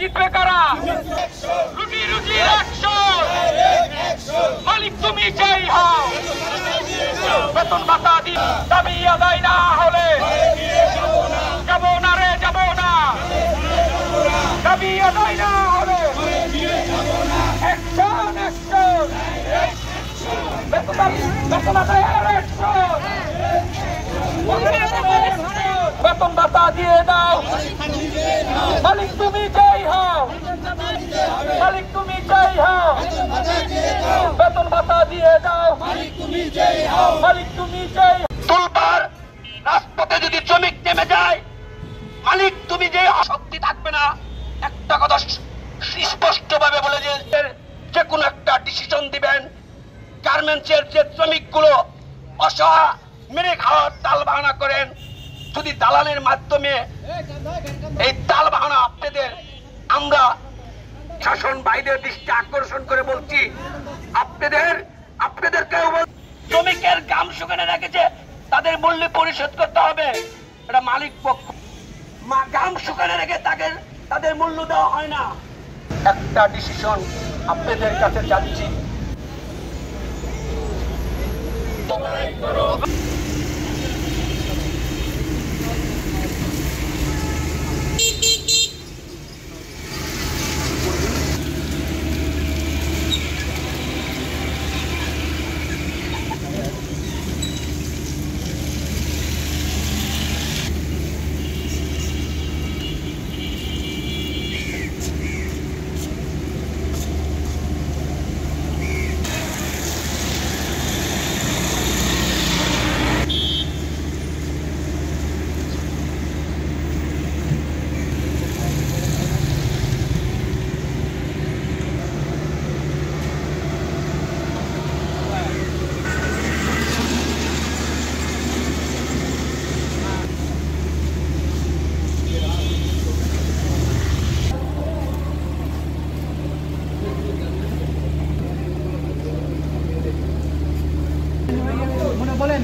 জিতবে কারা? রুটি রুটি অ্যাকশন, মালিক তুমি চাই হও, বেতন ভাতা দাবি আদায় না হলে যাব না রে, যাব না, দাবি আদায় না হলে অ্যাকশন অ্যাকশন, বেতন আদায়ের অ্যাকশন, বেতন ভাতা দিয়ে দাও, মালিক তুমি চাই হও, মালিক তুমি চাই হও, বেতন ভাতা দিয়ে দাও, মালিক তুমি চাই হও, মালিক তুমি চাই। তুলবার রাজপথে যদি শ্রমিক নেমে যায়, মালিক তুমি যে শক্তি থাকবে না। একটা কথা স্পষ্ট ভাবে বলে যে কোনো একটা ডিসিশন দিবেন। গার্মেন্টসের যে শ্রমিকগুলো অসহায় মেরে খাওয়ার তাল বাহানা করেন, যদি দালালের মাধ্যমে এই তাল বাহানা আপনাদের, আমরা শাসন ভাইদের দৃষ্টি আকর্ষণ করে বলছি, আপনাদেরকেও শ্রমিকের গাম শুকানে রেখেছে, তাদের মূল্য পরিশোধ করতে হবে। এটা মালিক পক্ষ, গাম শুকানে রেখে তাদের মূল্য দেওয়া হয় না। একটা ডিসিশন আপনাদের কাছে যাচ্ছি। বলেন।